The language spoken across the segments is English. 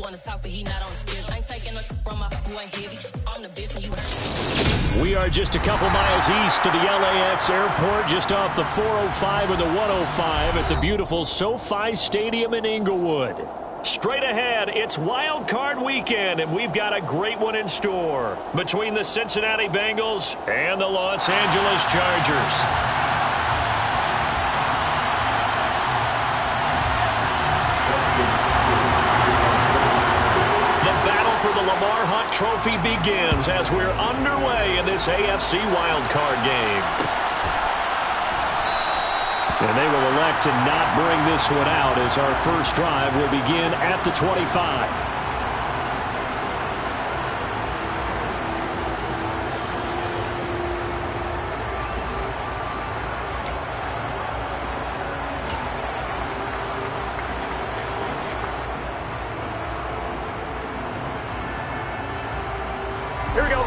wanna talk, but he not on the schedule. I ain't taking no from my who ain't heavy. I'm the best and you heard. We are just a couple miles east of the LAX airport, just off the 405 and the 105 at the beautiful SoFi Stadium in Inglewood. Straight ahead, it's Wild Card Weekend, and we've got a great one in store between the Cincinnati Bengals and the Los Angeles Chargers. For the Lamar Hunt Trophy begins as we're underway in this AFC wildcard game. And they will elect to not bring this one out as our first drive will begin at the 25. Here we go.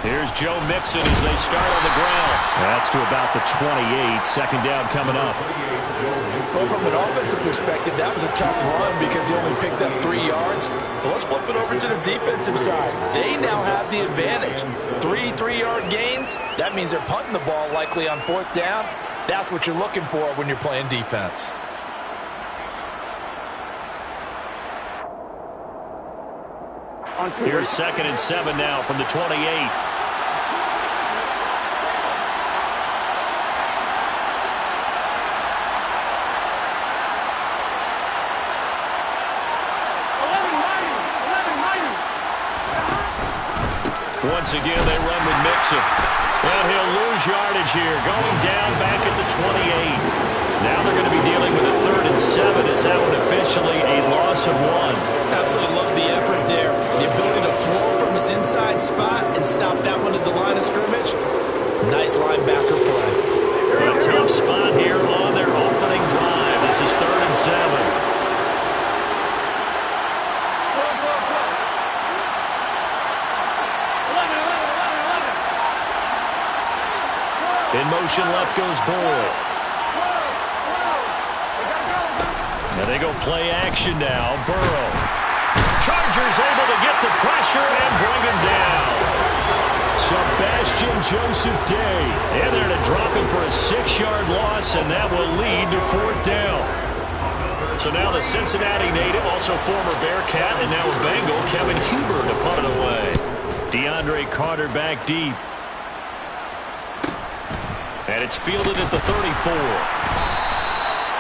Here's Joe Mixon as they start on the ground. That's to about the 28. Second down coming up. Well, from an offensive perspective, that was a tough run because he only picked up 3 yards. Well, let's flip it over to the defensive side. They now have the advantage. 3 3-yard gains. That means they're punting the ball likely on 4th down. That's what you're looking for when you're playing defense. Here's 2nd and 7 now from the 28. Once again, they run with Mixon. And he'll lose yardage here, going down back at the 28. Now they're going to be dealing with a 3rd and 7. Is that one officially a loss of 1? Absolutely love the effort there. The ability to flow from his inside spot and stop that one at the line of scrimmage. Nice linebacker play. A tough spot here on their opening drive. This is 3rd and 7. In motion, left goes Boyd. Now they go play action now. Burrow. Chargers able to get the pressure and bring him down. Sebastian Joseph Day in there to drop him for a 6-yard loss, and that will lead to 4th down. So now the Cincinnati native, also former Bearcat, and now a Bengal, Kevin Huber to punt it away. DeAndre Carter back deep. And it's fielded at the 34.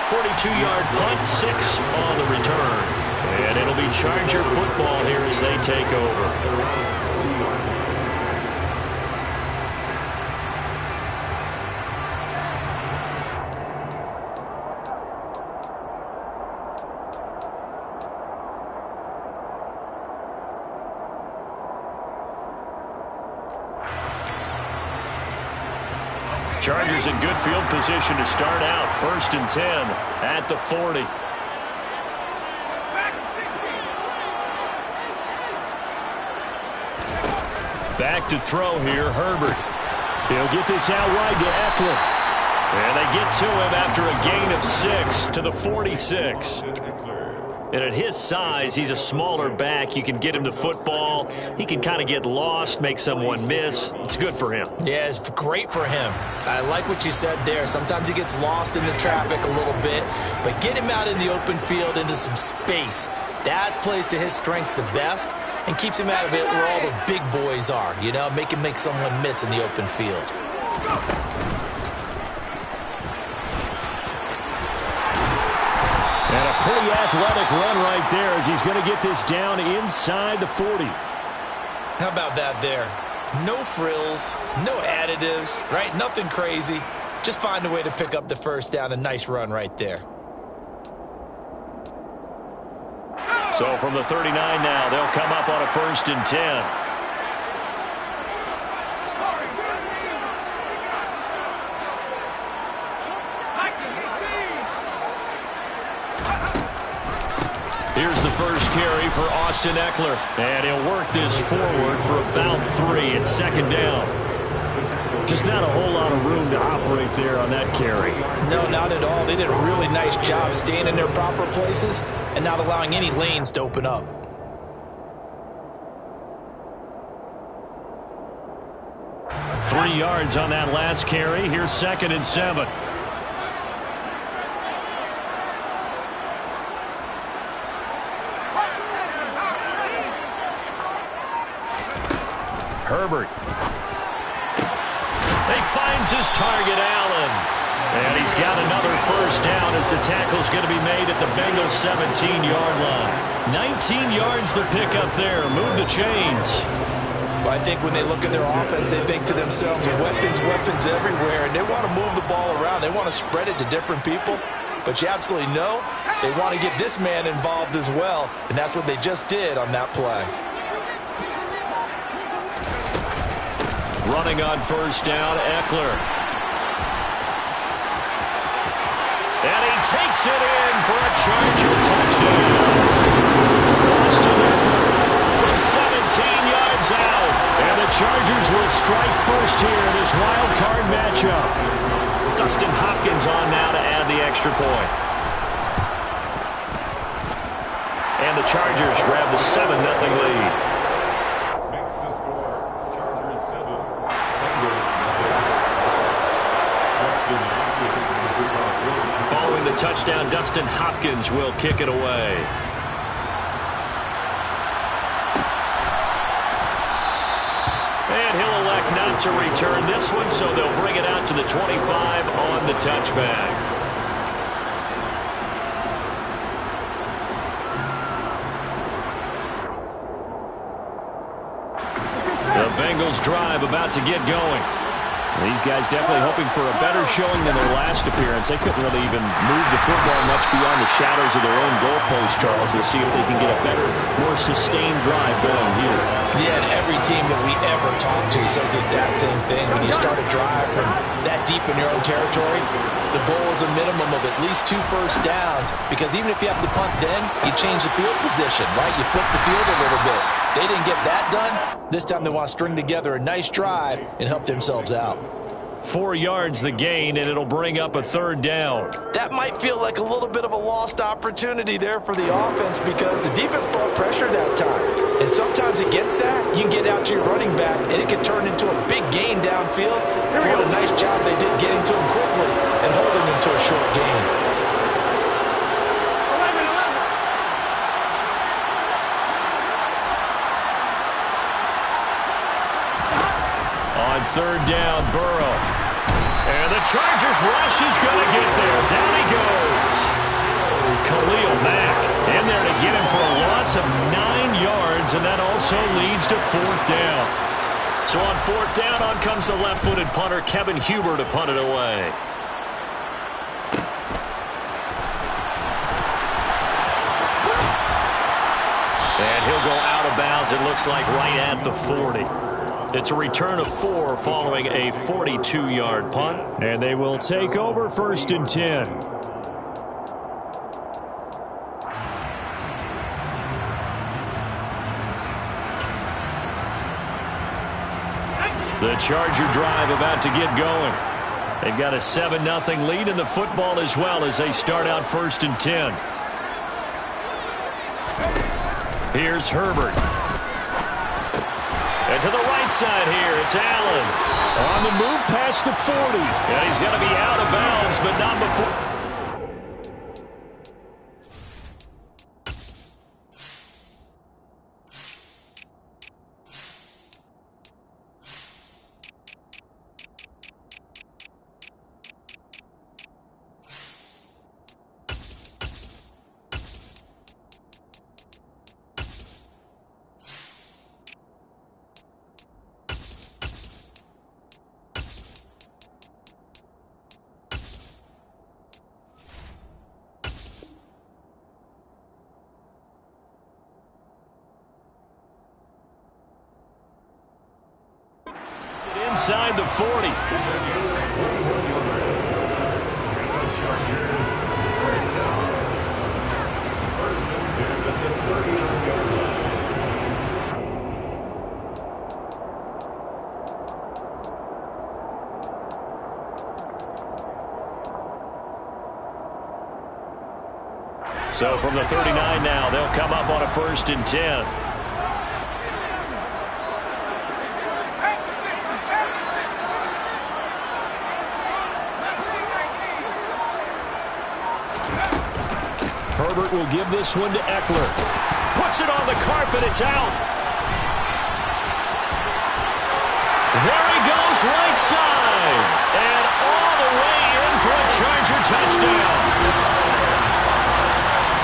42-yard punt, 6 on the return. And it'll be Charger football here as they take over. Chargers in good field position to start out. 1st and 10 at the 40. Back to throw here, Herbert. He'll get this out wide to Eckler. And they get to him after a gain of 6 to the 46. And at his size, he's a smaller back. You can get him the football. He can kind of get lost, make someone miss. It's good for him. Yeah, it's great for him. I like what you said there. Sometimes he gets lost in the traffic a little bit. But get him out in the open field into some space. That plays to his strengths the best and keeps him out of it where all the big boys are. You know, make him make someone miss in the open field. And a pretty athletic run right there as he's going to get this down inside the 40. How about that there? No frills, no additives, right? Nothing crazy. Just find a way to pick up the 1st down. A nice run right there. So from the 39 now, they'll come up on a 1st and 10. first carry for Austin Eckler. And he'll work this forward for about 3. It's second down. Just not a whole lot of room to operate there on that carry. No, not at all. They did a really nice job staying in their proper places and not allowing any lanes to open up. Three yards on that last carry. Here's 2nd and 7. Herbert. He finds his target, Allen. And he's got another first down as the tackle's going to be made at the Bengals' 17-yard line. 19 yards the pickup there. Move the chains. Well, I think when they look at their offense, they think to themselves, weapons, weapons everywhere, and they want to move the ball around. They want to spread it to different people. But you absolutely know they want to get this man involved as well, and that's what they just did on that play. Running on first down, Eckler. And he takes it in for a Charger touchdown. Austin Eckler from 17 yards out. And the Chargers will strike first here in this wild card matchup. Dustin Hopkins on now to add the extra point. And the Chargers grab the 7-0 lead. Following the touchdown, Dustin Hopkins will kick it away. And he'll elect not to return this one, so they'll bring it out to the 25 on the touchback. The Bengals drive about to get going. These guys definitely hoping for a better showing than their last appearance. They couldn't really even move the football much beyond the shadows of their own goalpost, Charles. We'll see if they can get a better, more sustained drive going here. Yeah, and every team that we ever talk to says the exact same thing. When you start a drive from that deep in your own territory, the goal is a minimum of at least 2 first downs, because even if you have to punt then, you change the field position, right? You flip the field a little bit. They didn't get that done. This time they want to string together a nice drive and help themselves out. 4 yards the gain, and it'll bring up a 3rd down. That might feel like a little bit of a lost opportunity there for the offense, because the defense brought pressure that time. And sometimes against that, you can get out to your running back, and it can turn into a big gain downfield. What a nice job they did getting to him quickly and holding him to a short gain. On 3rd down, Burrow. And the Chargers rush is going to get there. Down he goes. Khalil Mack in there to get him for a loss of 9 yards, and that also leads to 4th down. So on 4th down, on comes the left-footed punter, Kevin Huber, to punt it away. And he'll go out of bounds, it looks like, right at the 40. It's a return of 4 following a 42-yard punt. And they will take over 1st and 10. The Charger drive about to get going. They've got a 7-0 lead in the football as well as they start out 1st and 10. Here's Herbert. And to the right side here, it's Allen. On the move past the 40. And he's going to be out of bounds, but not before. Inside the 40. So from the 39 now, they'll come up on a 1st and 10. Herbert will give this one to Eckler. Puts it on the carpet. It's out. There he goes, right side. And all the way in for a Charger touchdown.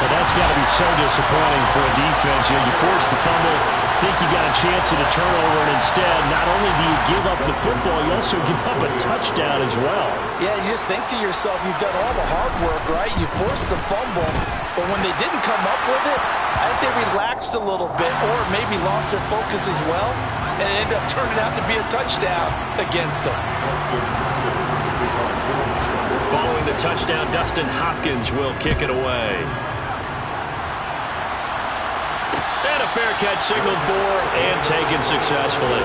Well, that's got to be so disappointing for a defense. You force the fumble, think you got a chance at a turnover, and instead, not only do you give up the football, you also give up a touchdown as well. Yeah, you just think to yourself, you've done all the hard work, right? You forced the fumble, but when they didn't come up with it, I think they relaxed a little bit or maybe lost their focus as well, and it ended up turning out to be a touchdown against them. Following the touchdown, Dustin Hopkins will kick it away. And a fair catch signaled for and taken successfully.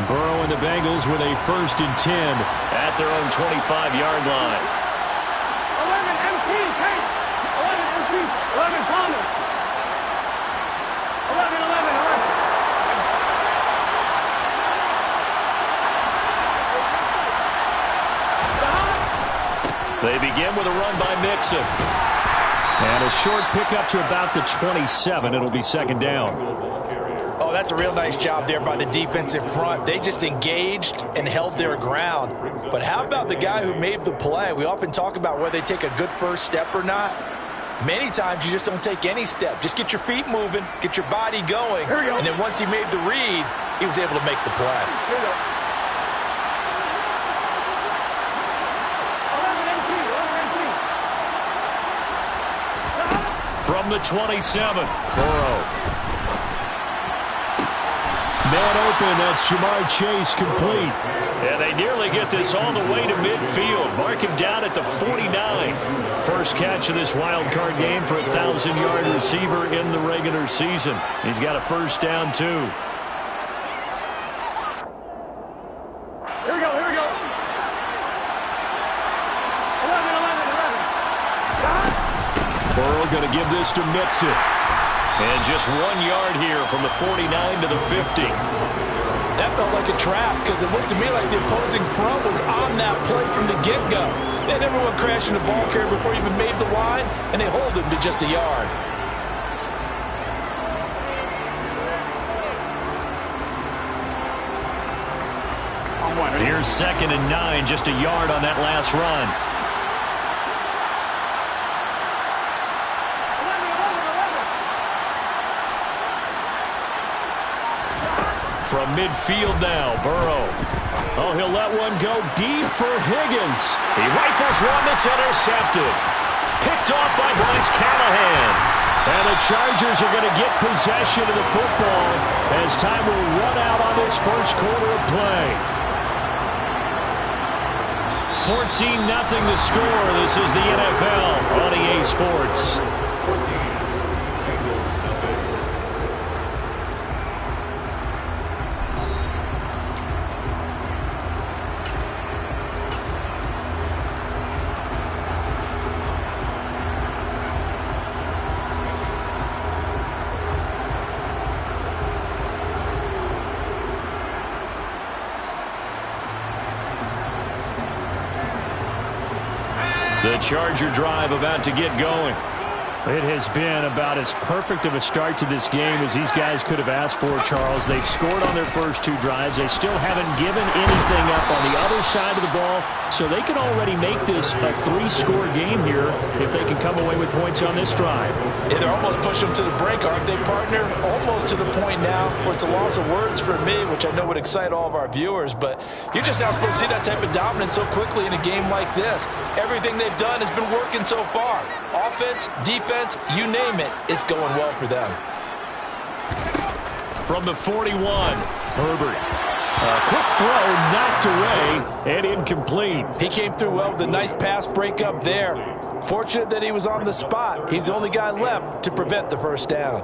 Burrow and the Bengals with a 1st and 10 at their own 25-yard line. 11 MT, Chase. 11 MT, 11 Thomas. 11. They begin with a run by Mixon. And a short pickup to about the 27. It'll be 2nd down. Oh, that's a real nice job there by the defensive front. They just engaged and held their ground. But how about the guy who made the play? We often talk about whether they take a good first step or not. Many times you just don't take any step. Just get your feet moving, get your body going. And then once he made the read, he was able to make the play. Here we go. 11 MT, 11 MT. From the 27, Burrow. Man open, that's Jamar Chase complete. And they nearly get this all the way to midfield. Mark him down at the 49. First catch of this wild card game for a 1,000-yard receiver in the regular season. He's got a 1st down, too. Here we go, here we go. 11, 11, 11. Burrow going to give this to Mixon. And just 1 yard here from the 49 to the 50. That felt like a trap because it looked to me like the opposing front was on that play from the get-go. They had everyone crashing the ball carrier before he even made the line, and they hold him to just a yard. Here's 2nd and 9, just a yard on that last run. From midfield now, Burrow. Oh, he'll let one go deep for Higgins. He rifles one that's intercepted. Picked off by Bryce Callahan. And the Chargers are going to get possession of the football as time will run out on this first quarter of play. 14-0 the score. This is the NFL on EA Sports. The Charger drive about to get going. It has been about as perfect of a start to this game as these guys could have asked for, Charles. They've scored on their first 2 drives. They still haven't given anything up on the other side of the ball, so they can already make this a 3-score game here if they can come away with points on this drive. Yeah, they're almost pushing them to the brink, aren't they, partner? Almost to the point now where it's a loss of words for me, which I know would excite all of our viewers, but you're just now supposed to see that type of dominance so quickly in a game like this. Everything they've done has been working so far. Offense, defense, you name it, it's going well for them. From the 41, Herbert. A quick throw knocked away and incomplete. He came through well with a nice pass breakup there. Fortunate that he was on the spot. He's the only guy left to prevent the first down.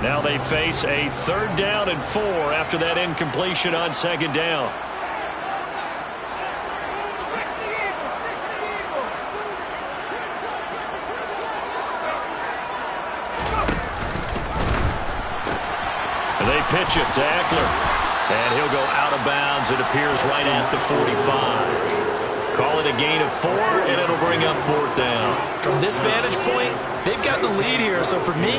Now they face a 3rd down and 4 after that incompletion on 2nd down. And they pitch it to Eckler. And he'll go out of bounds. It appears right at the 45. Call it a gain of 4, and it'll bring up 4th down. From this vantage point, they've got the lead here. So for me,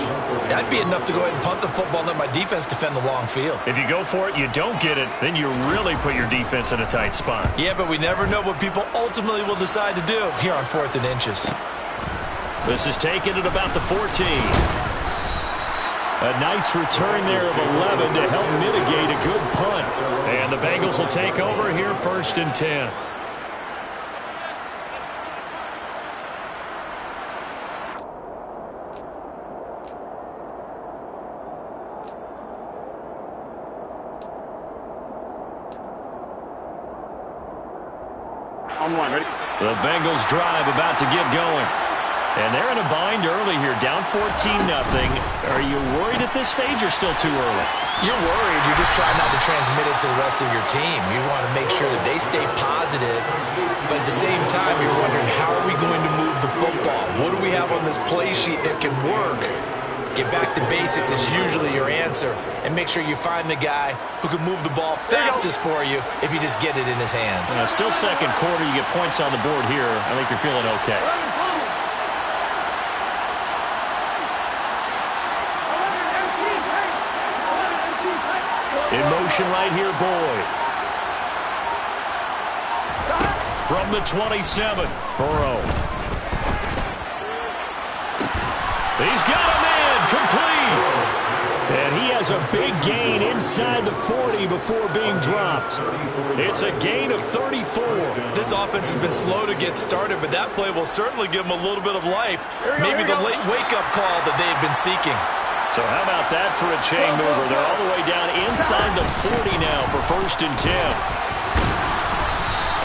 that'd be enough to go ahead and punt the football and let my defense defend the long field. If you go for it, you don't get it, then you really put your defense in a tight spot. Yeah, but we never know what people ultimately will decide to do here on 4th and inches. This is taken at about the 14. A nice return there of 11 to help mitigate a good punt. And the Bengals will take over here 1st and 10. On 1, ready? The Bengals drive about to get going. And they're in a bind early here, down 14-0. Are you worried at this stage or still too early? You're worried. You're just trying not to transmit it to the rest of your team. You want to make sure that they stay positive. But at the same time, you're wondering, how are we going to move the football? What do we have on this play sheet that can work? Get back to basics is usually your answer. And make sure you find the guy who can move the ball fastest for you if you just get it in his hands. Still 2nd quarter. You get points on the board here. I think you're feeling okay. In motion right here, Boyd. From the 27, Burrow. He's got a man, complete. And he has a big gain inside the 40 before being dropped. It's a gain of 34. This offense has been slow to get started, but that play will certainly give them a little bit of life. Maybe the late wake-up call that they've been seeking. So how about that for a chain mover? They're all the way down inside the 40 now for 1st and 10.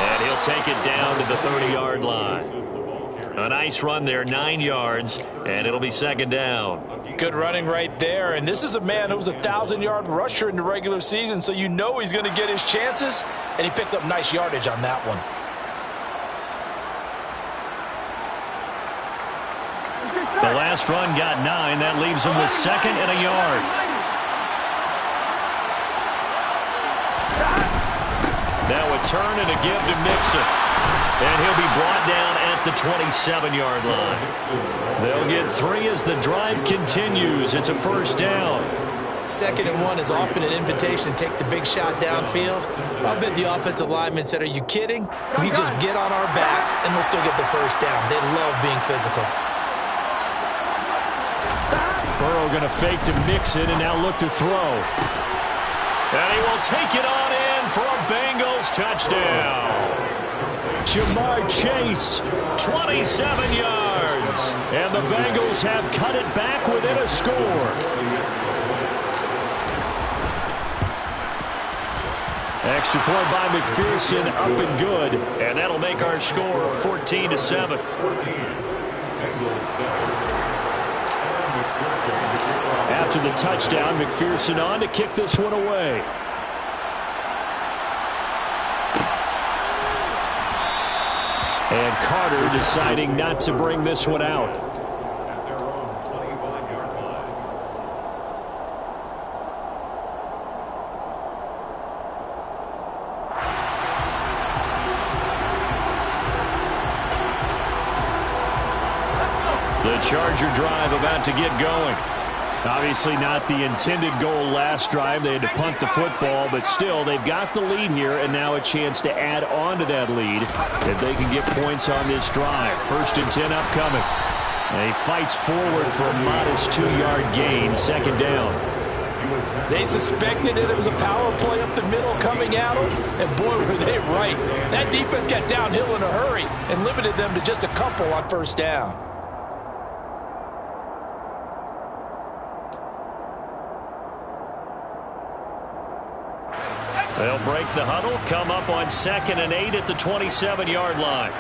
And he'll take it down to the 30-yard line. A nice run there, 9 yards, and it'll be 2nd down. Good running right there, and this is a man who was a 1,000-yard rusher in the regular season, so you know he's going to get his chances, and he picks up nice yardage on that one. The last run got 9. That leaves him with 2nd and a yard. Now a turn and a give to Mixon. And he'll be brought down at the 27-yard line. They'll get 3 as the drive continues. It's a 1st down. 2nd and 1 is often an invitation to take the big shot downfield. I'll bet the offensive lineman said, are you kidding? We just get on our backs, and we'll still get the 1st down. They love being physical. Burrow going to fake to Mixon and now look to throw. And he will take it on in for a Bengals touchdown. Jamar Chase, 27 yards. And the Bengals have cut it back within a score. Extra point by McPherson, up and good. And that'll make our score 14-7. After the touchdown, McPherson on to kick this one away. And Carter deciding not to bring this one out. The Charger drive about to get going. Obviously not the intended goal last drive. They had to punt the football, but still, they've got the lead here, and now a chance to add on to that lead if they can get points on this drive. 1st and 10 upcoming. And he fights forward for a modest 2-yard gain, 2nd down. They suspected that it was a power play up the middle coming at them, and boy, were they right. That defense got downhill in a hurry and limited them to just a couple on 1st down. They'll break the huddle, come up on 2nd and 8 at the 27-yard line.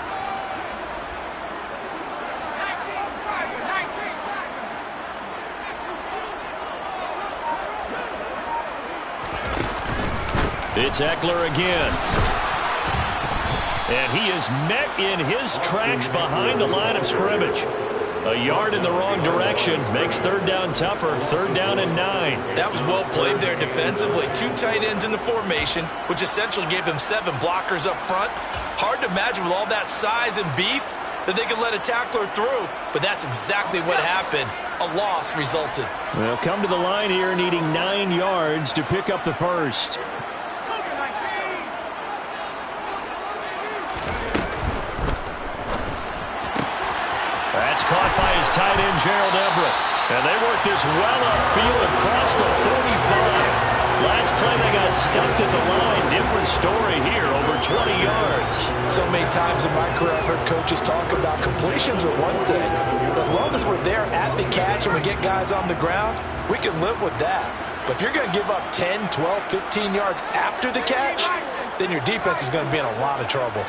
It's Eckler again. And he is met in his tracks behind the line of scrimmage. A yard in the wrong direction makes third down tougher. Third down and 9. That was well played there defensively. 2 tight ends in the formation, which essentially gave them 7 blockers up front. Hard to imagine with all that size and beef that they could let a tackler through, but that's exactly what happened. A loss resulted. Well, come to the line here needing 9 yards to pick up the first. That's caught by his tight end, Gerald Everett. And they work this well upfield across the 45. Last play they got stuffed at the line. Different story here, over 20 yards. So many times in my career I've heard coaches talk about completions are one thing. But as long as we're there at the catch and we get guys on the ground, we can live with that. But if you're going to give up 10, 12, 15 yards after the catch, then your defense is going to be in a lot of trouble.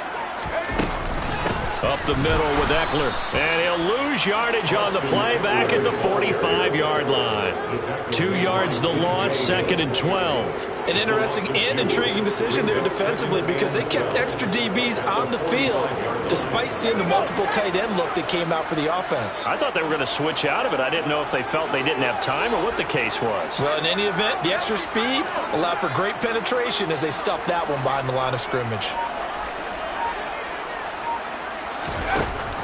Up the middle with Eckler. And he'll lose yardage on the play back at the 45-yard line. 2 yards the loss, 2nd and 12. An interesting and intriguing decision there defensively because they kept extra DBs on the field despite seeing the multiple tight end look that came out for the offense. I thought they were going to switch out of it. I didn't know if they felt they didn't have time or what the case was. Well, in any event, the extra speed allowed for great penetration as they stuffed that one behind the line of scrimmage.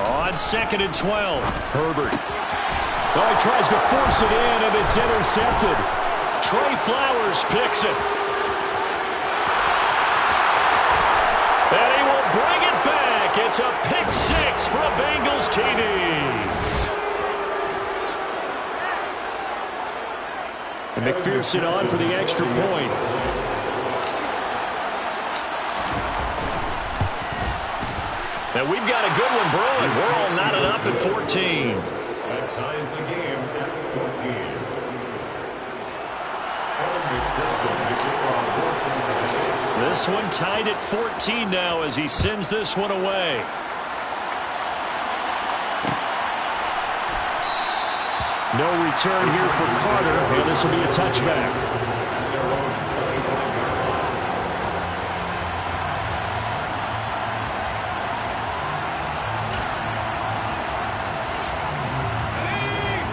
On 2nd and 12, Herbert. Oh, he tries to force it in, and it's intercepted. Trey Flowers picks it. And he will bring it back. It's a pick 6 for a Bengals TD. And McPherson on for the extra point. And we've got a good one brewing. We're all knotted up at 14. That ties the game at 14. This one tied at 14 now as he sends this one away. No return here for Carter, and this will be a touchback.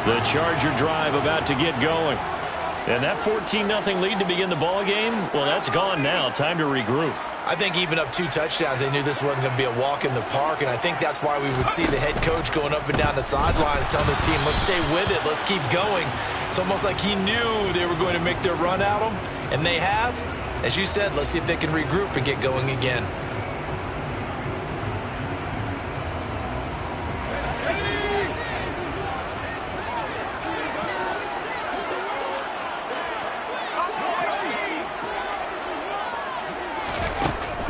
The Charger drive about to get going. And that 14-0 lead to begin the ball game, well, that's gone now. Time to regroup. I think even up 2 touchdowns, they knew this wasn't going to be a walk in the park, and I think that's why we would see the head coach going up and down the sidelines telling his team, let's stay with it, let's keep going. It's almost like he knew they were going to make their run at him, and they have. As you said, let's see if they can regroup and get going again.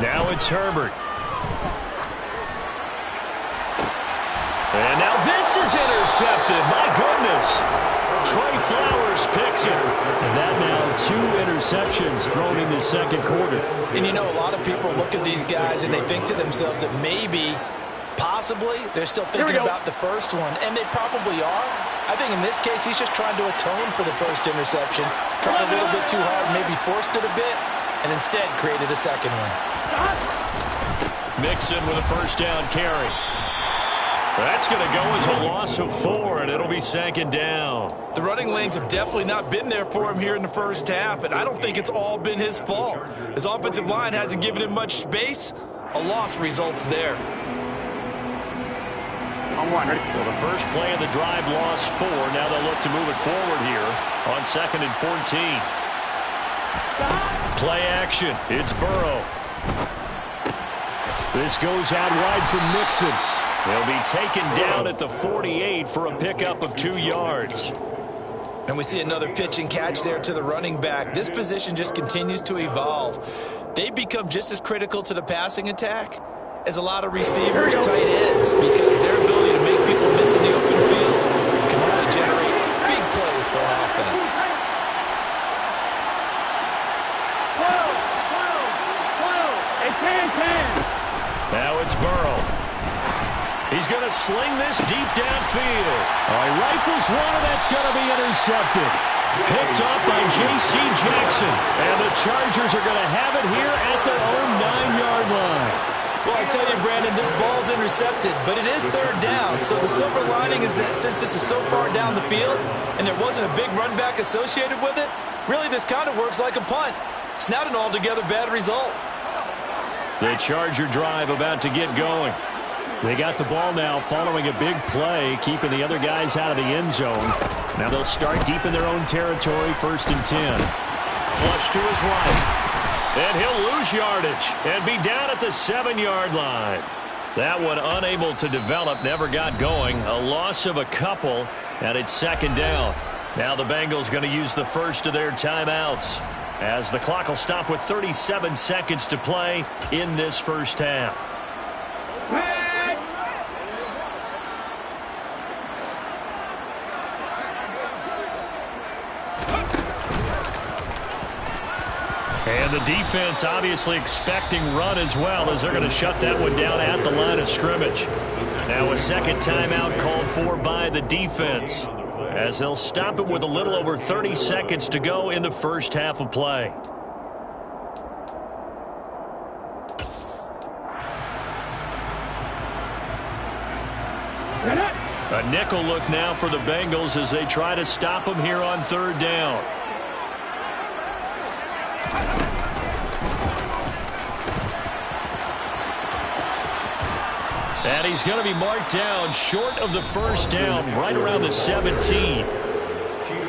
Now it's Herbert. And now this is intercepted. My goodness. Trey Flowers picks it. And that now 2 interceptions thrown in the second quarter. And you know, a lot of people look at these guys and they think to themselves that maybe, possibly, they're still thinking about the first one. And they probably are. I think in this case, he's just trying to atone for the first interception. Tried a little bit too hard, maybe forced it a bit, and instead created a second one. Mixon with a first down carry. That's going to go as a loss of 4, and it'll be 2nd down. The running lanes have definitely not been there for him here in the first half, and I don't think it's all been his fault. His offensive line hasn't given him much space. A loss results there. Well, the first play of the drive lost 4. Now they'll look to move it forward here on 2nd and 14. Play action. It's Burrow. This goes out wide for Mixon. They'll be taken down at the 48 for a pickup of 2 yards. And we see another pitch and catch there to the running back. This position just continues to evolve. They become just as critical to the passing attack as a lot of receivers, tight ends, because their ability to make people miss in the open field can really generate big plays for an offense. Now it's Burrow. He's going to sling this deep downfield. Oh, he rifles one, and that's going to be intercepted. Picked off by J.C. Jackson. And the Chargers are going to have it here at their own 9-yard line. Well, I tell you, Brandon, this ball's intercepted, but it is third down. So the silver lining is that since this is so far down the field and there wasn't a big run back associated with it, really this kind of works like a punt. It's not an altogether bad result. The Charger drive about to get going. They got the ball now following a big play, keeping the other guys out of the end zone. Now they'll start deep in their own territory, 1st and 10. Flush to his right. And he'll lose yardage and be down at the 7-yard line. That one unable to develop, never got going. A loss of a couple, and it's 2nd down. Now the Bengals going to use the first of their timeouts, as the clock will stop with 37 seconds to play in this first half. And the defense obviously expecting run as well, as they're going to shut that one down at the line of scrimmage. Now a second timeout called for by the defense, as they'll stop it with a little over 30 seconds to go in the first half of play. A nickel look now for the Bengals as they try to stop them here on 3rd down. And he's going to be marked down short of the 1st down, right around the 17.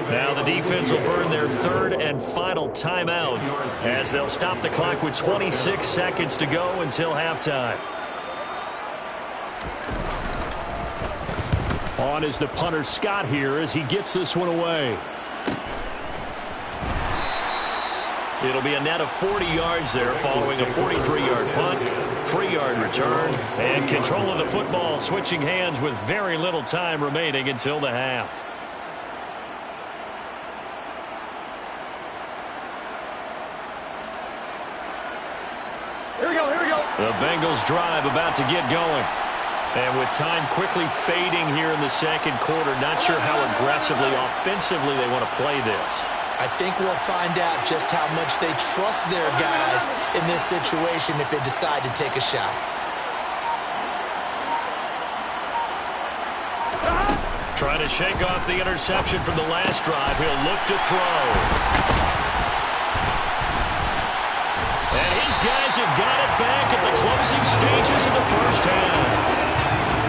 Now the defense will burn their 3rd and final timeout, as they'll stop the clock with 26 seconds to go until halftime. On is the punter Scott here as he gets this one away. It'll be a net of 40 yards there following a 43-yard punt, 3-yard return, and control of the football switching hands with very little time remaining until the half. Here we go, here we go. The Bengals drive about to get going. And with time quickly fading here in the 2nd quarter, not sure how aggressively, offensively they want to play this. I think we'll find out just how much they trust their guys in this situation if they decide to take a shot. Trying to shake off the interception from the last drive. He'll look to throw. And his guys have got it back at the closing stages of the first half.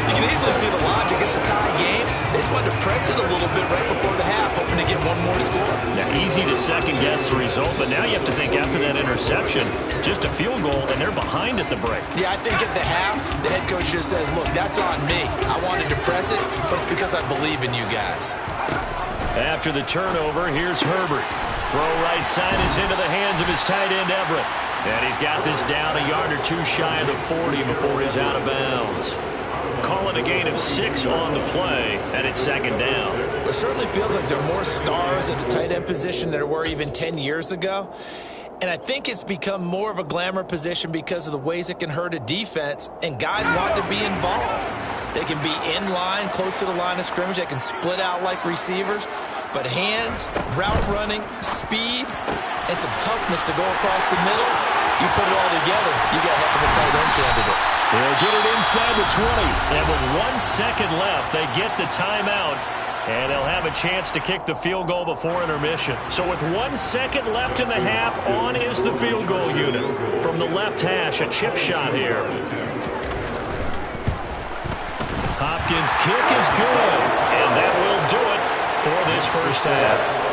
You can easily see the logic. It's a tie game. They just wanted to press it a little bit right before the half, hoping to get one more score. Now, easy to second-guess the result, but now you have to think after that interception, just a field goal, and they're behind at the break. Yeah, I think at the half, the head coach just says, look, that's on me. I wanted to press it, but it's because I believe in you guys. After the turnover, here's Herbert. Throw right side is into the hands of his tight end, Everett. And he's got this down a yard or two shy of the 40 before he's out of bounds. Call it a gain of 6 on the play, and it's 2nd down. It certainly feels like there are more stars at the tight end position than there were even 10 years ago. And I think it's become more of a glamour position because of the ways it can hurt a defense, and guys want to be involved. They can be in line, close to the line of scrimmage. They can split out like receivers. But hands, route running, speed, and some toughness to go across the middle, you put it all together, you got a heck of a tight end candidate. They'll get it inside the 20. And with 1 second left, they get the timeout. And they'll have a chance to kick the field goal before intermission. So with 1 second left in the half, on is the field goal unit. From the left hash, a chip shot here. Hopkins' kick is good. And that will do it for this first half.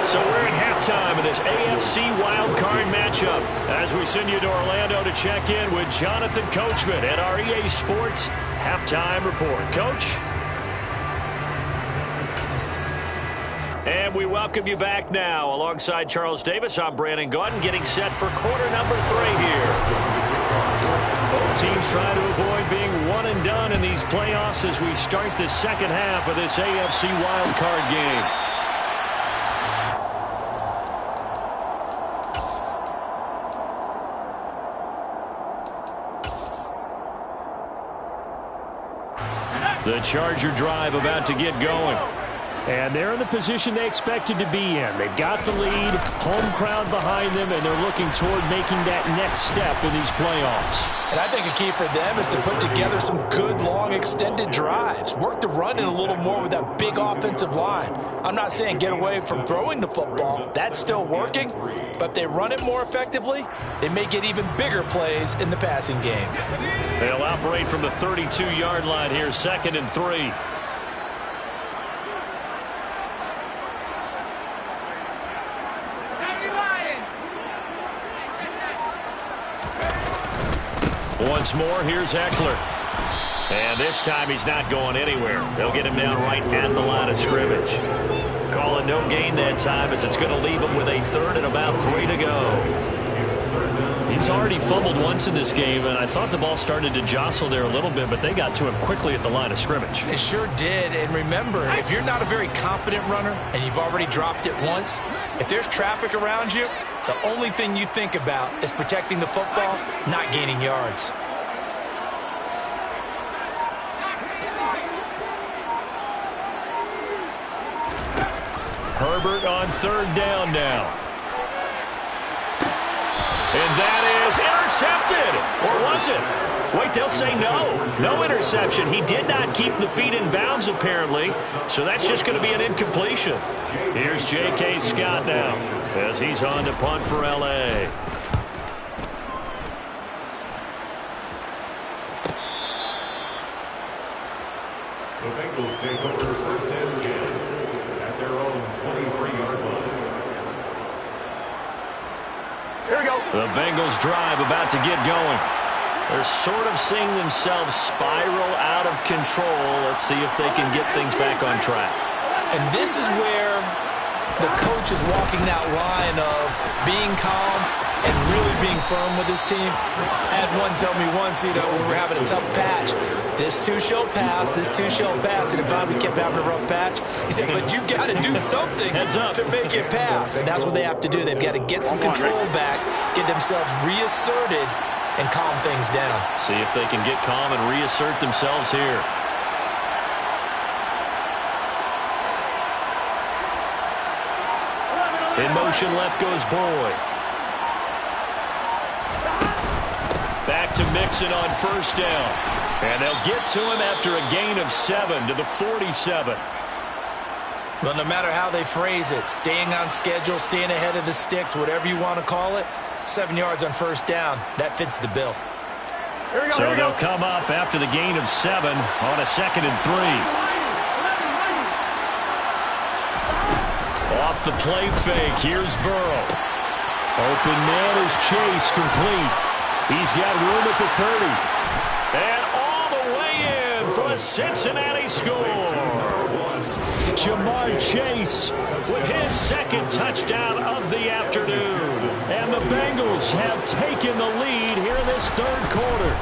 So we're at halftime of this AFC wildcard matchup as we send you to Orlando to check in with Jonathan Coachman at our EA Sports Halftime Report. Coach? And we welcome you back now. Alongside Charles Davis, I'm Brandon Gaudin, getting set for quarter number 3 here. Both teams trying to avoid being one and done in these playoffs as we start the second half of this AFC wildcard game. The Charger drive about to get going. And they're in the position they expected to be in. They've got the lead, home crowd behind them, and they're looking toward making that next step in these playoffs. And I think a key for them is to put together some good, long, extended drives. Work the run in a little more with that big offensive line. I'm not saying get away from throwing the football. That's still working. But if they run it more effectively, they may get even bigger plays in the passing game. They'll operate from the 32-yard line here, 2nd and 3. Once more, here's Eckler. And this time he's not going anywhere. They'll get him down right at the line of scrimmage. Calling no gain that time as it's going to leave him with a 3rd and about 3 to go. He's already fumbled once in this game, and I thought the ball started to jostle there a little bit, but they got to him quickly at the line of scrimmage. They sure did. And remember, if you're not a very confident runner and you've already dropped it once, if there's traffic around you, the only thing you think about is protecting the football, not gaining yards. Herbert on 3rd down now. And that is intercepted. Or was it? Wait, they'll say no. No interception. He did not keep the feet in bounds, apparently. So that's just going to be an incompletion. Here's J.K. Scott now as he's on to punt for L.A. The Bengals take over 1st and 10 at their own 23-yard line. Here we go. The Bengals drive about to get going. They're sort of seeing themselves spiral out of control. Let's see if they can get things back on track. And this is where the coach is walking that line of being calm and really being firm with his team. I had one tell me once, when we're having a tough patch, this too shall pass, this too shall pass. And if we kept having a rough patch, he said, but you got to do something to make it pass. And that's what they have to do. They've got to get some control back, get themselves reasserted, and calm things down. See if they can get calm and reassert themselves here. In motion, left goes Boyd. Back to Mixon on 1st down. And they'll get to him after a gain of 7 to the 47. Well, no matter how they phrase it, staying on schedule, staying ahead of the sticks, whatever you want to call it, 7 yards on 1st down, that fits the bill. So they'll come up after the gain of 7 on a 2nd and 3. Off the play fake, here's Burrow. Open man is Chase, complete. He's got room at the 30. And all the way in for a Cincinnati score. Jamar Chase with his 2nd touchdown of the afternoon. And the Bengals have taken the lead here in this 3rd quarter.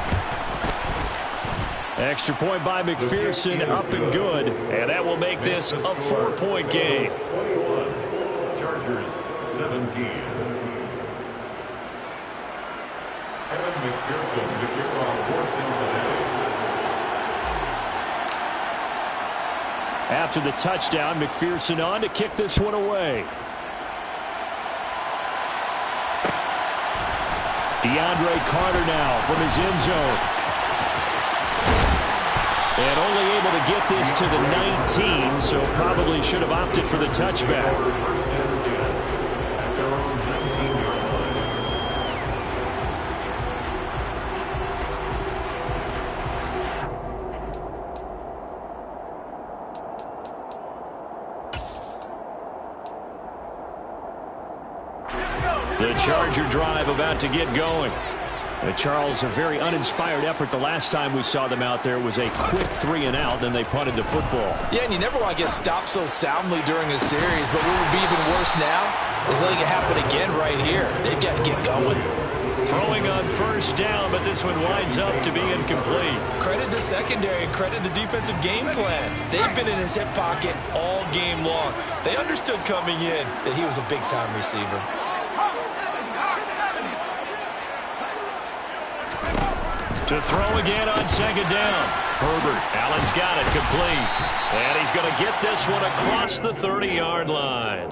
Extra point by McPherson, up and good. And that will make this a 4-point game. 21, Chargers 17. Evan McPherson, the kickoff for Cincinnati. After the touchdown, McPherson on to kick this one away. DeAndre Carter now from his end zone. And only able to get this to the 19, so probably should have opted for the touchback. 1st and 10 at their own 19-yard line. The Charger drive about to get going. Charles, a very uninspired effort the last time we saw them out there. Was a quick 3 and out, then they punted the football. Yeah, and you never want to get stopped so soundly during a series, but what would be even worse now is letting it happen again right here. They've got to get going. Throwing on 1st down, but this one winds up to be incomplete. Credit the secondary and credit the defensive game plan. They've been in his hip pocket all game long. They understood coming in that he was a big-time receiver. To throw again on second down. Herbert. Allen's got it complete. And he's going to get this one across the 30-yard line.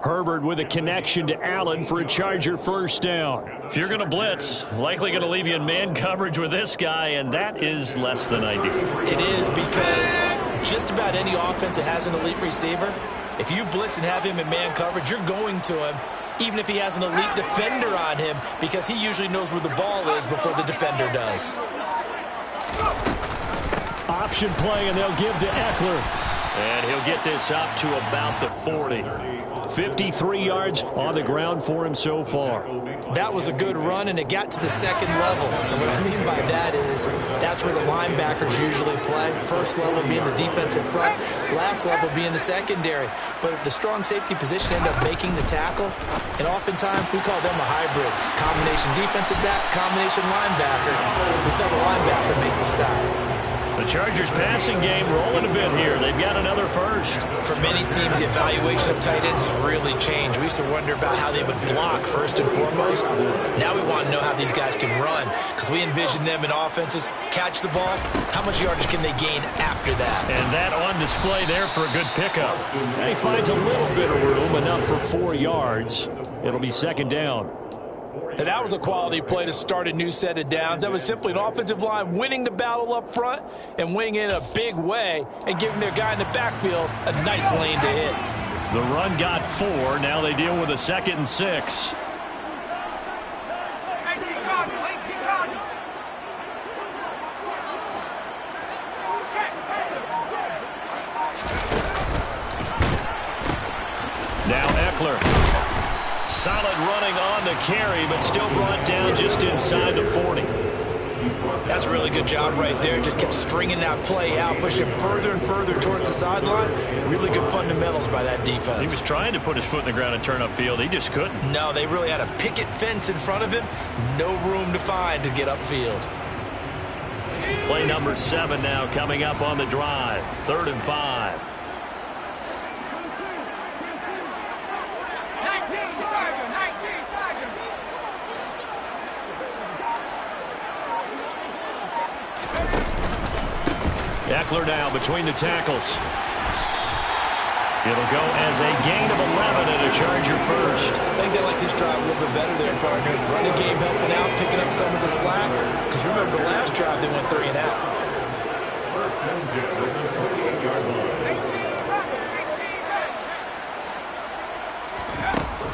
Herbert with a connection to Allen for a Charger first down. If you're going to blitz, likely going to leave you in man coverage with this guy, and that is less than ideal. It is, because just about any offense that has an elite receiver, if you blitz and have him in man coverage, you're going to him, even if he has an elite defender on him, because he usually knows where the ball is before the defender does. Option play, and they'll give to Eckler. And he'll get this up to about the 40. 53 yards on the ground for him so far. That was a good run, and it got to the second level. And what I mean by that is that's where the linebackers usually play. First level being the defensive front, last level being the secondary. But the strong safety position ended up making the tackle, and oftentimes we call them a hybrid. Combination defensive back, combination linebacker. We saw the linebacker make the stop. The Chargers passing game rolling a bit here. They've got another first. For many teams, the evaluation of tight ends has really changed. We used to wonder about how they would block first and foremost. Now we want to know how these guys can run, because we envision them in offenses catch the ball. How much yardage can they gain after that? And that on display there for a good pickup. And he finds a little bit of room, enough for 4 yards. It'll be second down. And that was a quality play to start a new set of downs. That was simply an offensive line winning the battle up front and winning it in a big way and giving their guy in the backfield a nice lane to hit. The run got 4. Now they deal with a 2nd and 6. Now Eckler. Solid running on the carry, but still brought down just inside the 40. That's a really good job right there. Just kept stringing that play out, pushing him further and further towards the sideline. Really good fundamentals by that defense. He was trying to put his foot in the ground and turn upfield. He just couldn't. No, they really had a picket fence in front of him. No room to find to get upfield. Play number 7 now coming up on the drive. 3rd and 5. Eckler now between the tackles. It'll go as a gain of 11 and a Charger first. I think they like this drive a little bit better there, partner. Running game helping out, picking up some of the slack. Because remember, the last drive they went 3 and out. First and 10 at the 28-yard line.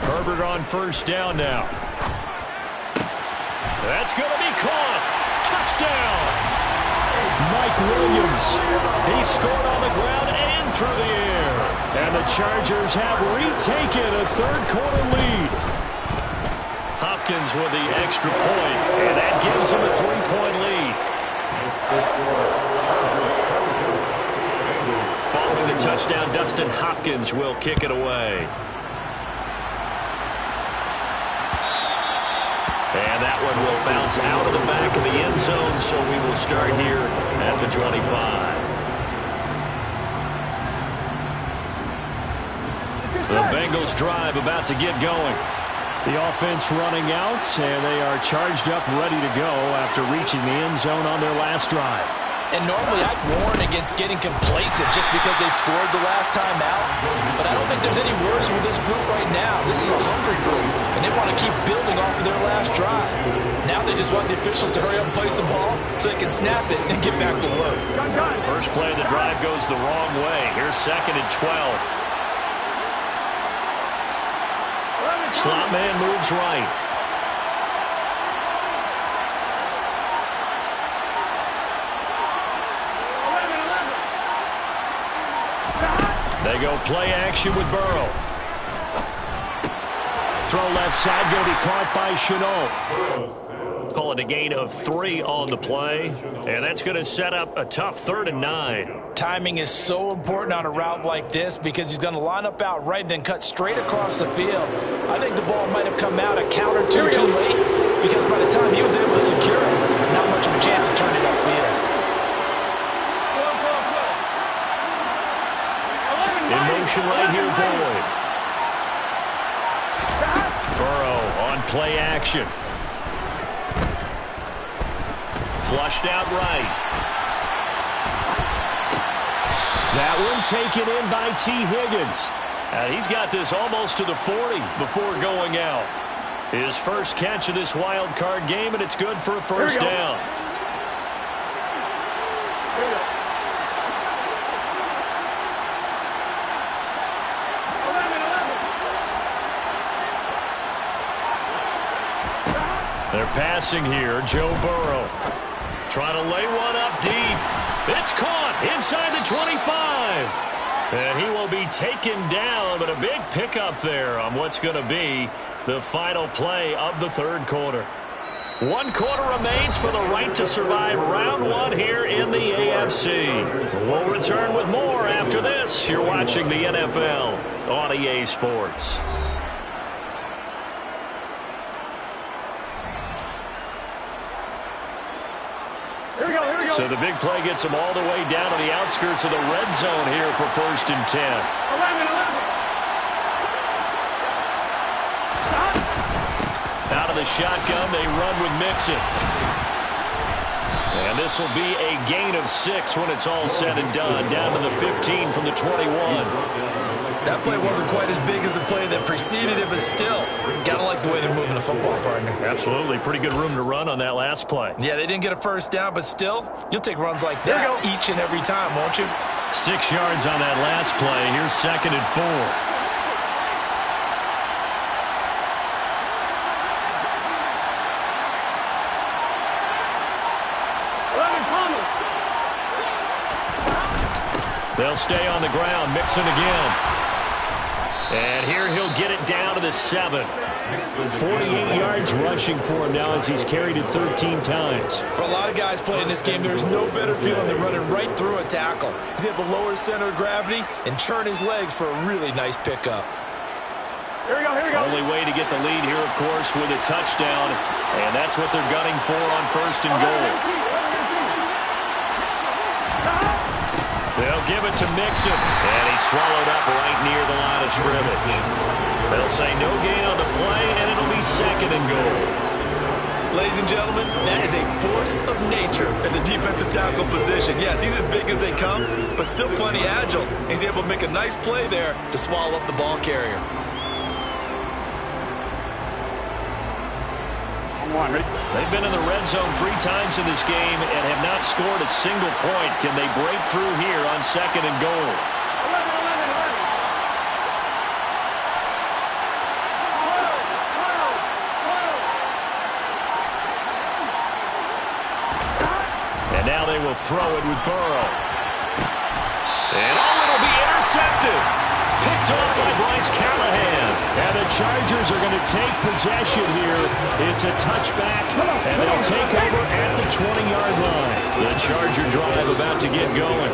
Herbert on first down now. That's going to be caught. Touchdown. Mike Williams. He scored on the ground and through the air. And the Chargers have retaken a third-quarter lead. Hopkins with the extra point, and that gives him a 3-point lead. Following the touchdown, Dustin Hopkins will kick it away. And that one will bounce out of the back of the end zone, so we will start here at the 25. The Bengals drive about to get going. The offense running out, and they are charged up, ready to go after reaching the end zone on their last drive. And normally I'd warn against getting complacent just because they scored the last time out. But I don't think there's any worries with this group right now. This is a hungry group, and they want to keep building off of their last drive. Now they just want the officials to hurry up and place the ball so they can snap it and get back to work. First play of the drive goes the wrong way. Here's 2nd and 12. Slot man moves right. They go play action with Burrow. Throw left side, going to be caught by Chenault. Call it a gain of 3 on the play. And that's going to set up a tough 3rd and 9. Timing is so important on a route like this because he's going to line up out right and then cut straight across the field. I think the ball might have come out a count or two too late because by the time he was able to secure it, not much of a chance to turn it upfield. In motion right here, Boyd. Burrow on play action. Flushed out right. That one taken in by T. Higgins. And he's got this almost to the 40 before going out. His first catch of this wild card game, and it's good for a first down. They're passing here. Joe Burrow trying to lay one up deep. It's caught inside the 25. And he will be taken down, but a big pickup there on what's going to be the final play of the third quarter. 1 quarter remains for the right to survive round 1 here in the AFC. We'll return with more after this. You're watching the NFL on EA Sports. So the big play gets them all the way down to the outskirts of the red zone here for 1st and 10. 11. Out of the shotgun, they run with Mixon. And this will be a gain of 6 when it's all said and done. Down to the 15 from the 21. That play wasn't quite as big as the play that preceded it, but still, gotta like the way they're moving the football, partner. Absolutely. Pretty good room to run on that last play. Yeah, they didn't get a first down, but still, you'll take runs like that each and every time, won't you? 6 yards on that last play. Here's 2nd and 4. They'll stay on the ground. Mixon again. And here he'll get it down to the 7. 48 yards rushing for him now as he's carried it 13 times. For a lot of guys playing this game, there's no better feeling than running right through a tackle. He's able to lower his center of gravity and churn his legs for a really nice pickup. Here we go. Only way to get the lead here, of course, with a touchdown. And that's what they're gunning for on 1st and goal. They'll give it to Mixon, and he's swallowed up right near the line of scrimmage. They'll say no gain on the play, and it'll be 2nd and goal. Ladies and gentlemen, that is a force of nature at the defensive tackle position. Yes, he's as big as they come, but still plenty agile. He's able to make a nice play there to swallow up the ball carrier. They've been in the red zone 3 times in this game and have not scored a single point. Can they break through here on 2nd and goal? 11. And now they will throw it with Burrow. And it'll be intercepted. Picked off by Bryce Callahan. And the Chargers are going to take possession here. It's a touchback, and they'll take over at the 20-yard line. The Charger drive about to get going.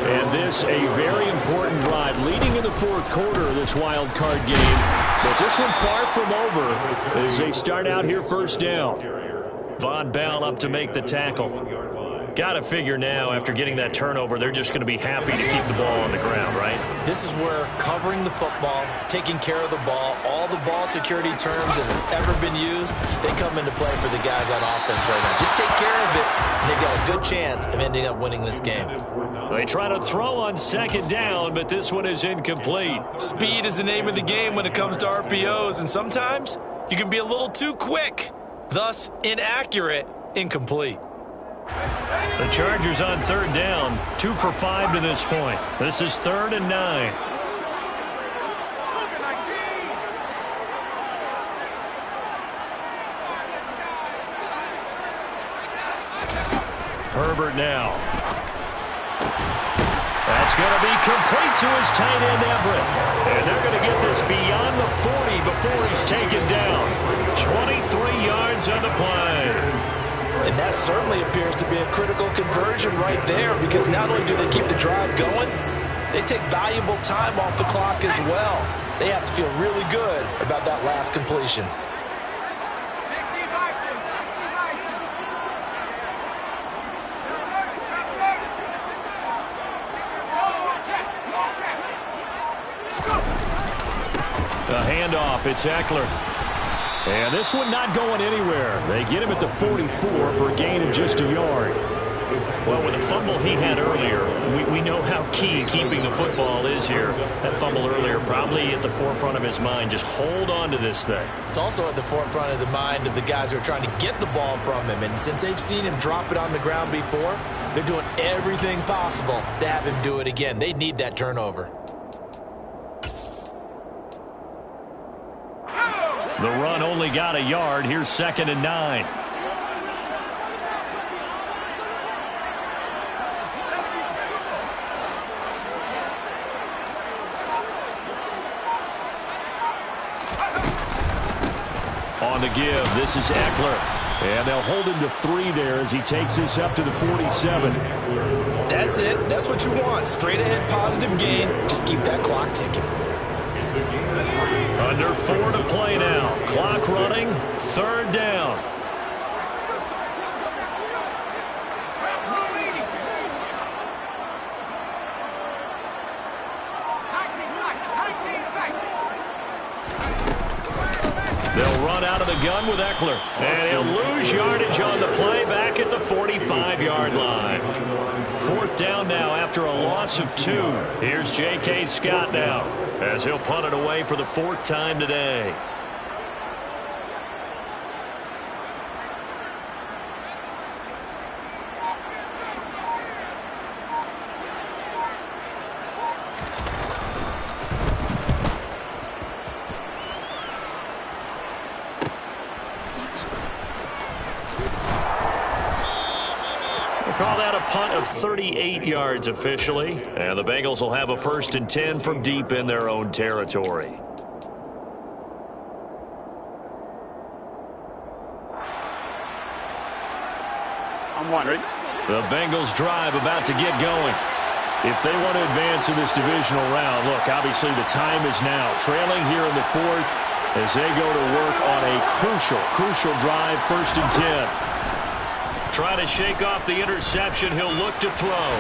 And this a very important drive leading in the 4th quarter of this wild card game. But this one far from over as they start out here 1st down. Von Bell up to make the tackle. Got to figure now, after getting that turnover, they're just going to be happy to keep the ball on the ground, right? This is where covering the football, taking care of the ball, all the ball security terms that have ever been used, they come into play for the guys on offense right now. Just take care of it, and they've got a good chance of ending up winning this game. They try to throw on 2nd down, but this one is incomplete. Speed is the name of the game when it comes to RPOs, and sometimes you can be a little too quick, thus inaccurate, incomplete. The Chargers on 3rd down, 2 for 5 to this point. This is 3rd and 9. Herbert now. That's going to be complete to his tight end, Everett. And they're going to get this beyond the 40 before he's taken down. 23 yards on the play. And that certainly appears to be a critical conversion right there, because not only do they keep the drive going, they take valuable time off the clock as well. They have to feel really good about that last completion. The handoff, it's Eckler. And this one not going anywhere. They get him at the 44 for a gain of just a yard. Well, with the fumble he had earlier, we know how key keeping the football is here. That fumble earlier probably at the forefront of his mind. Just hold on to this thing. It's also at the forefront of the mind of the guys who are trying to get the ball from him. And since they've seen him drop it on the ground before, they're doing everything possible to have him do it again. They need that turnover. The run only got a yard. Here's 2nd and 9. On the give, this is Eckler. And they'll hold him to 3 there as he takes this up to the 47. That's it. That's what you want. Straight ahead positive gain. Just keep that clock ticking. Under 4 to play now. Clock running. 3rd down. They'll run out of the gun with Eckler. And he'll lose yardage on the play back at the 45-yard line. 4th down now after a loss of 2. Here's J.K. Scott now as he'll punt it away for the 4th time today. Call that a punt of 38 yards officially. And the Bengals will have a 1st and 10 from deep in their own territory. I'm wondering. The Bengals drive about to get going. If they want to advance in this divisional round, look, obviously the time is now. Trailing here in the 4th as they go to work on a crucial drive, 1st and 10. Trying to shake off the interception. He'll look to throw.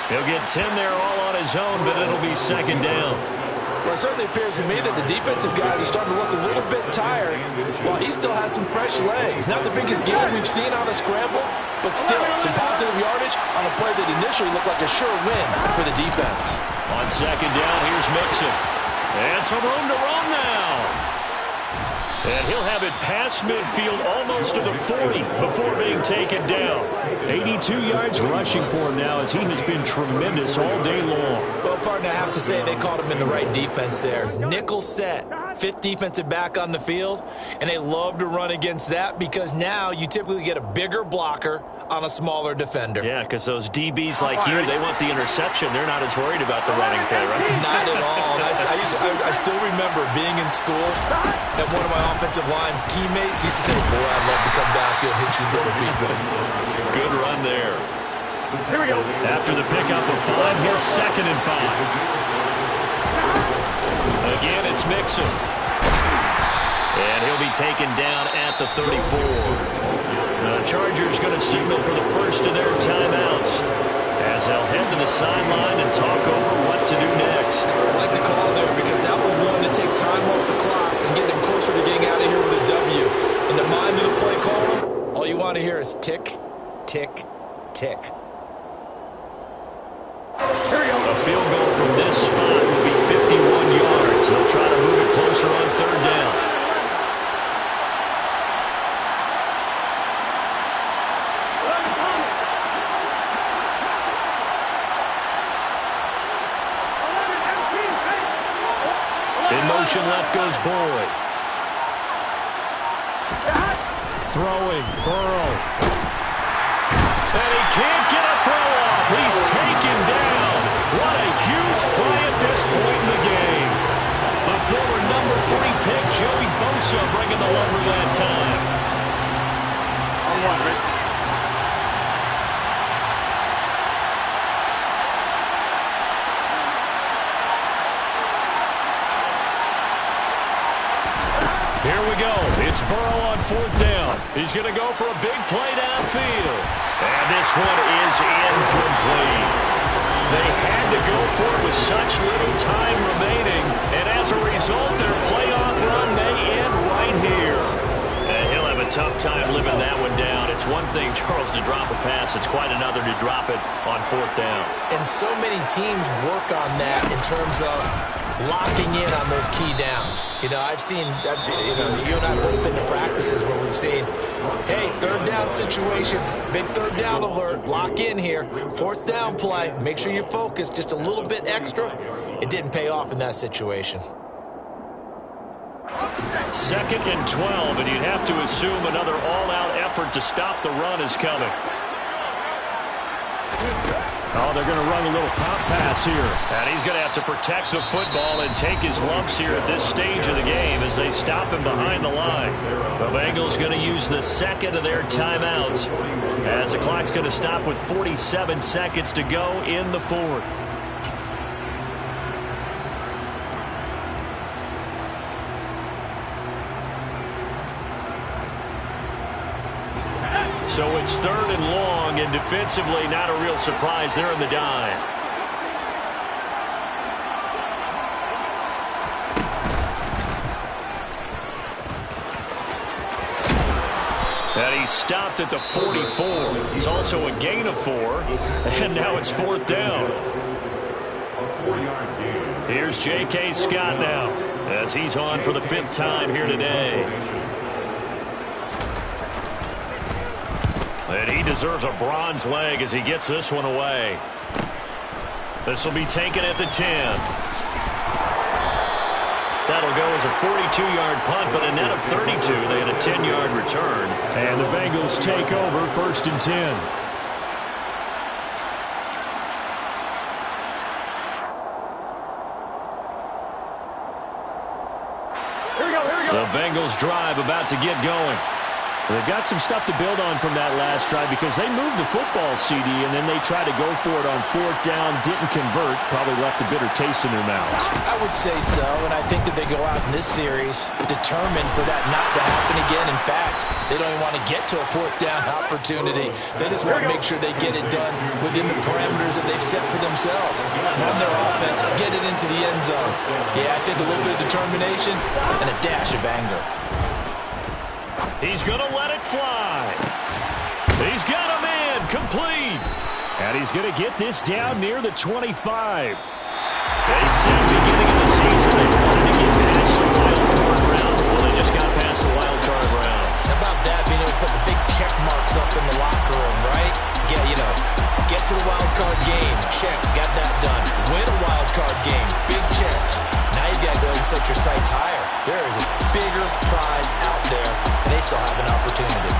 He'll get 10 there all on his own, but it'll be 2nd down. Well, it certainly appears to me that the defensive guys are starting to look a little bit tired while he still has some fresh legs. Not the biggest gain we've seen on a scramble, but still some positive yardage on a play that initially looked like a sure win for the defense. On 2nd down, here's Mixon. And some room to run now. And he'll have it past midfield almost to the 40 before being taken down. 82 yards rushing for him now as he has been tremendous all day long. Well, partner, I have to say they called him in the right defense there. Nickel set, 5th defensive back on the field, and they love to run against that because now you typically get a bigger blocker on a smaller defender. Yeah, because those DBs like you, they want the interception. They're not as worried about the running play, right? Not at all. I still remember being in school and one of my offensive line teammates used to say, boy, I'd love to come downfield and hit you little people. Good run there. Here we go. After the pickup of 5, here's 2nd and 5. Again, it's Mixon. And he'll be taken down at the 34. The Chargers going to signal for the first of their timeouts as they'll head to the sideline and talk over what to do next. I like the call there because that was one to take time off the clock and get them closer to getting out of here with a W. In the mind of the play caller, all you want to hear is tick, tick, tick. Here we go. A field goal from this spot will be 51 yards. They'll try to move it closer on 3rd down. In motion left goes Boyd. Throwing, Burrow. And he can't get a throw off. He's taken down. What a huge play at this point in the game. The former number 3 pick, Joey Bosa, bringing the lumber that time. I'm wondering. Here we go. It's Burrow on 4th down. He's going to go for a big play downfield. And this one is incomplete. They had to go for it with such little time remaining. And as a result, their playoff run may end here. And he'll have a tough time living that one down. It's one thing, Charles, to drop a pass. It's quite another to drop it on 4th down. And so many teams work on that in terms of locking in on those key downs. You know, I've seen, you and I have been to practices where we've seen, hey, 3rd down situation, big 3rd down alert, lock in here, 4th down play, make sure you focus just a little bit extra. It didn't pay off in that situation. 2nd and 12, and you'd have to assume another all-out effort to stop the run is coming. Oh, they're going to run a little pop pass here. And he's going to have to protect the football and take his lumps here at this stage of the game as they stop him behind the line. The Bengals going to use the 2nd of their timeouts as the clock's going to stop with 47 seconds to go in the 4th. So it's 3rd and long, and defensively not a real surprise there in the dime. And he stopped at the 44. It's also a gain of 4, and now it's 4th down. Here's J.K. Scott now as he's on for the 5th time here today. And he deserves a bronze leg as he gets this one away. This will be taken at the 10. That'll go as a 42-yard punt, but a net of 32. They had a 10-yard return. And the Bengals take over 1st and 10. The Bengals drive about to get going. They've got some stuff to build on from that last drive because they moved the football, CD, and then they tried to go for it on 4th down, didn't convert, probably left a bitter taste in their mouths. I would say so, and I think that they go out in this series determined for that not to happen again. In fact, they don't even want to get to a 4th down opportunity. They just want to make sure they get it done within the parameters that they've set for themselves. Run their offense, get it into the end zone. Yeah, I think a little bit of determination and a dash of anger. He's going to let it fly. He's got him in, complete. And he's going to get this down near the 25. They said beginning of the season they wanted to get past the wild card round. Well, they just got past the wild card round. How about that, being able to put the big check marks up in the locker room, right? Get to the wild card game. Check, got that done. Win a wild card game. Big check. Now you've got to go ahead and set your sights higher. There is a bigger prize out there, and they still have an opportunity.